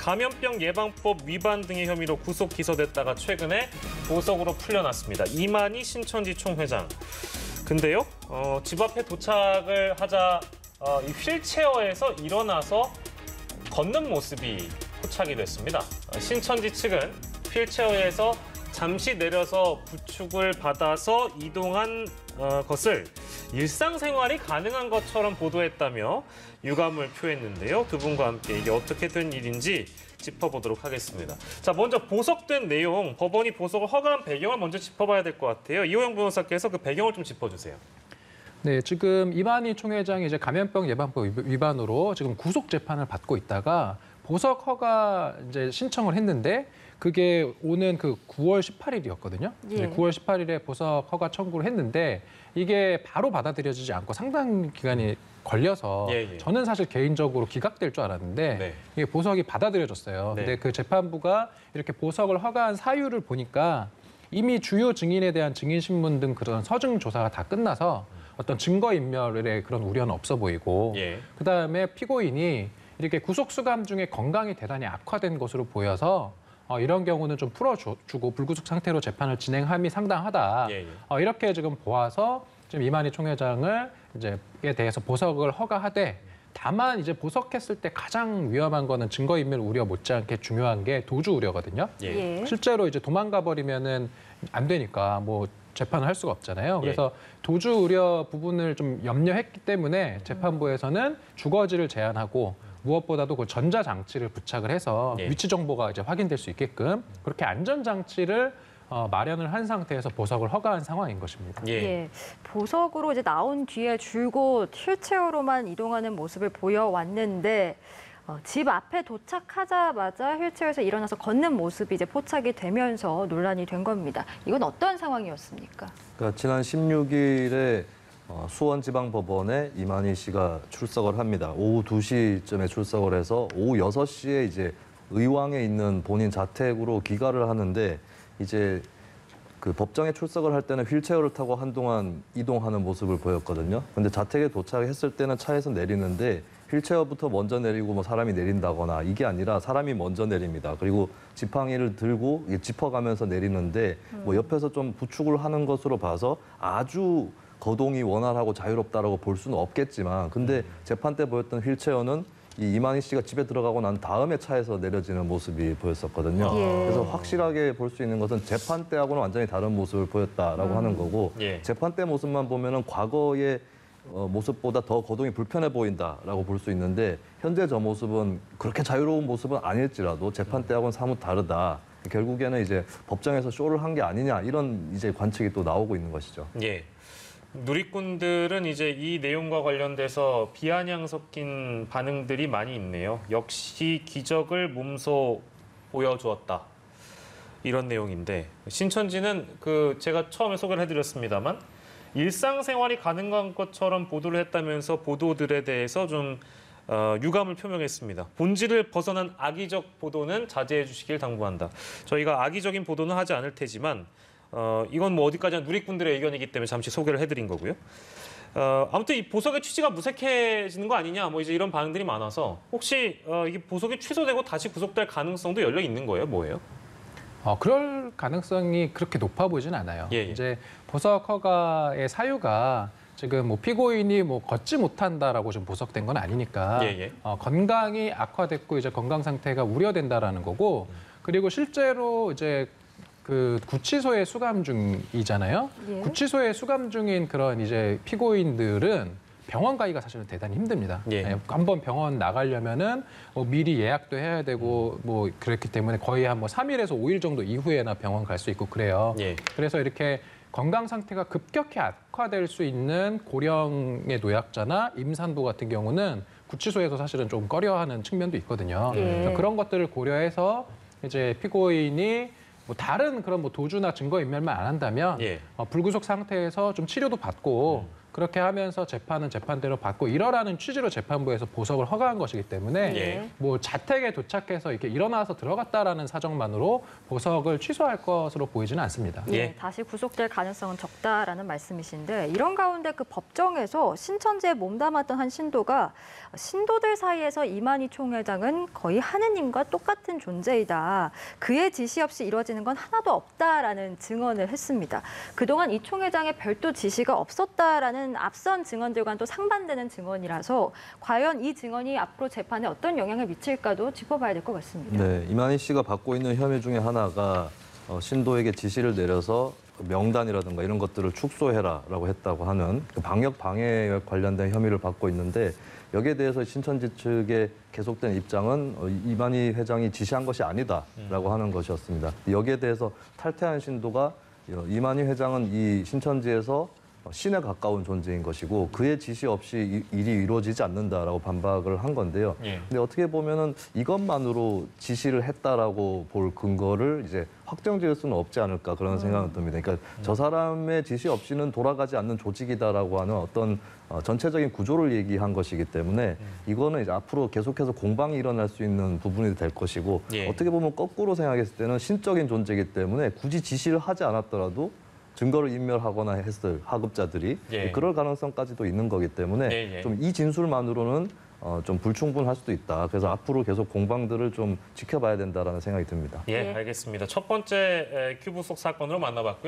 감염병 예방법 위반 등의 혐의로 구속 기소됐다가 최근에 보석으로 풀려났습니다. 이만희 신천지총 회장. 근데요, 집 앞에 도착을 하자 이 휠체어에서 일어나서 걷는 모습이 포착이 됐습니다. 신천지 측은 휠체어에서 잠시 내려서 부축을 받아서 이동한 것을 일상생활이 가능한 것처럼 보도했다며 유감을 표했는데요. 두 분과 함께 이게 어떻게 된 일인지 짚어보도록 하겠습니다. 자, 먼저 보석된 내용, 법원이 보석을 허가한 배경을 먼저 짚어봐야 될 것 같아요. 이호영 변호사께서 그 배경을 좀 짚어주세요. 네, 지금 이만희 총회장이 이제 감염병 예방법 위반으로 지금 구속 재판을 받고 있다가 보석 허가 이제 신청을 했는데 그게 오는 그 9월 18일이었거든요. 예. 9월 18일에 보석 허가 청구를 했는데 이게 바로 받아들여지지 않고 상당 기간이 걸려서 저는 사실 개인적으로 기각될 줄 알았는데 이게 보석이 받아들여졌어요. 근데 그 재판부가 이렇게 보석을 허가한 사유를 보니까 이미 주요 증인에 대한 증인신문 등 그런 서증 조사가 다 끝나서 어떤 증거인멸의 그런 우려는 없어 보이고 그다음에 피고인이 이렇게 구속수감 중에 건강이 대단히 악화된 것으로 보여서 이런 경우는 좀 풀어주고 불구속 상태로 재판을 진행함이 상당하다. 이렇게 지금 보아서 지금 이만희 총회장을 이제에 대해서 보석을 허가하되 다만 이제 보석했을 때 가장 위험한 거는 증거인멸 우려 못지않게 중요한 게 도주 우려거든요. 실제로 이제 도망가 버리면은 안 되니까 뭐 재판을 할 수가 없잖아요. 그래서 도주 우려 부분을 좀 염려했기 때문에 재판부에서는 주거지를 제한하고 무엇보다도 그 전자장치를 부착을 해서 위치 정보가 이제 확인될 수 있게끔 그렇게 안전장치를 마련을 한 상태에서 보석을 허가한 상황인 것입니다. 보석으로 이제 나온 뒤에 줄곧 휠체어로만 이동하는 모습을 보여왔는데 집 앞에 도착하자마자 휠체어에서 일어나서 걷는 모습이 이제 포착이 되면서 논란이 된 겁니다. 이건 어떤 상황이었습니까? 그러니까 지난 16일에 수원지방법원에 이만희 씨가 출석을 합니다. 오후 2시쯤에 출석을 해서 오후 6시에 이제 의왕에 있는 본인 자택으로 귀가를 하는데 이제 그 법정에 출석을 할 때는 휠체어를 타고 한동안 이동하는 모습을 보였거든요. 근데 자택에 도착했을 때는 차에서 내리는데 휠체어부터 먼저 내리고 뭐 사람이 내린다거나 이게 아니라 사람이 먼저 내립니다. 그리고 지팡이를 들고 짚어가면서 내리는데 뭐 옆에서 좀 부축을 하는 것으로 봐서 아주 거동이 원활하고 자유롭다라고 볼 수는 없겠지만 근데 재판 때 보였던 휠체어는 이 이만희 씨가 집에 들어가고 난 다음에 차에서 내려지는 모습이 보였었거든요. 그래서 확실하게 볼 수 있는 것은 재판 때하고는 완전히 다른 모습을 보였다라고 하는 거고 재판 때 모습만 보면은 과거의 모습보다 더 거동이 불편해 보인다라고 볼 수 있는데 현재 저 모습은 그렇게 자유로운 모습은 아닐지라도 재판 때하고는 사뭇 다르다. 결국에는 이제 법정에서 쇼를 한 게 아니냐 이런 이제 관측이 또 나오고 있는 것이죠. 누리꾼들은 이제 이 내용과 관련돼서 비아냥 섞인 반응들이 많이 있네요. 역시 기적을 몸소 보여주었다. 이런 내용인데 신천지는 제가 처음에 소개를 해드렸습니다만 일상생활이 가능한 것처럼 보도를 했다면서 보도들에 대해서 좀 유감을 표명했습니다. 본질을 벗어난 악의적 보도는 자제해 주시길 당부한다. 저희가 악의적인 보도는 하지 않을 테지만 이건 뭐 어디까지나 누리꾼들의 의견이기 때문에 잠시 소개를 해드린 거고요. 아무튼 이 보석의 취지가 무색해지는 거 아니냐 뭐 이제 이런 반응들이 많아서 혹시 이게 보석이 취소되고 다시 구속될 가능성도 열려 있는 거예요? 뭐예요? 그럴 가능성이 그렇게 높아 보이진 않아요. 이제 보석 허가의 사유가 지금 뭐 피고인이 뭐 걷지 못한다라고 좀 보석된 건 아니니까 건강이 악화됐고 이제 건강 상태가 우려된다라는 거고 그리고 실제로 이제 그 구치소에 수감 중이잖아요. 구치소에 수감 중인 그런 이제 피고인들은 병원 가기가 사실은 대단히 힘듭니다. 한번 병원 나가려면은 뭐 미리 예약도 해야 되고 뭐 그렇기 때문에 거의 한 뭐 3일에서 5일 정도 이후에나 병원 갈 수 있고 그래요. 그래서 이렇게 건강 상태가 급격히 악화될 수 있는 고령의 노약자나 임산부 같은 경우는 구치소에서 사실은 좀 꺼려하는 측면도 있거든요. 그런 것들을 고려해서 이제 피고인이 뭐 다른 그런 뭐 도주나 증거인멸만 안 한다면 불구속 상태에서 좀 치료도 받고 그렇게 하면서 재판은 재판대로 받고 이러라는 취지로 재판부에서 보석을 허가한 것이기 때문에 예. 뭐 자택에 도착해서 이렇게 일어나서 들어갔다라는 사정만으로 보석을 취소할 것으로 보이지는 않습니다. 예, 다시 구속될 가능성은 적다라는 말씀이신데 이런 가운데 그 법정에서 신천지에 몸담았던 한 신도가 신도들 사이에서 이만희 총회장은 거의 하느님과 똑같은 존재이다. 그의 지시 없이 이루어지는 건 하나도 없다라는 증언을 했습니다. 그동안 이 총회장의 별도 지시가 없었다라는 앞선 증언들과는 또 상반되는 증언이라서 과연 이 증언이 앞으로 재판에 어떤 영향을 미칠까도 짚어봐야 될 것 같습니다. 네, 이만희 씨가 받고 있는 혐의 중에 하나가 신도에게 지시를 내려서 명단이라든가 이런 것들을 축소해라라고 했다고 하는 방역 방해에 관련된 혐의를 받고 있는데 여기에 대해서 신천지 측의 계속된 입장은 이만희 회장이 지시한 것이 아니다라고 하는 것이었습니다. 여기에 대해서 탈퇴한 신도가 이만희 회장은 이 신천지에서 신에 가까운 존재인 것이고 그의 지시 없이 일이 이루어지지 않는다라고 반박을 한 건데요. 예. 근데 어떻게 보면은 이것만으로 지시를 했다라고 볼 근거를 이제 확정지을 수는 없지 않을까 그런 생각은 듭니다. 그러니까 저 사람의 지시 없이는 돌아가지 않는 조직이다라고 하는 어떤 전체적인 구조를 얘기한 것이기 때문에 이거는 이제 앞으로 계속해서 공방이 일어날 수 있는 부분이 될 것이고 예. 어떻게 보면 거꾸로 생각했을 때는 신적인 존재이기 때문에 굳이 지시를 하지 않았더라도 증거를 인멸하거나 했을 하급자들이 예. 그럴 가능성까지도 있는 거기 때문에 예, 예. 좀 이 진술만으로는 좀 불충분할 수도 있다. 그래서 앞으로 계속 공방들을 좀 지켜봐야 된다라는 생각이 듭니다. 예, 알겠습니다. 첫 번째 큐브 속 사건으로 만나봤고요.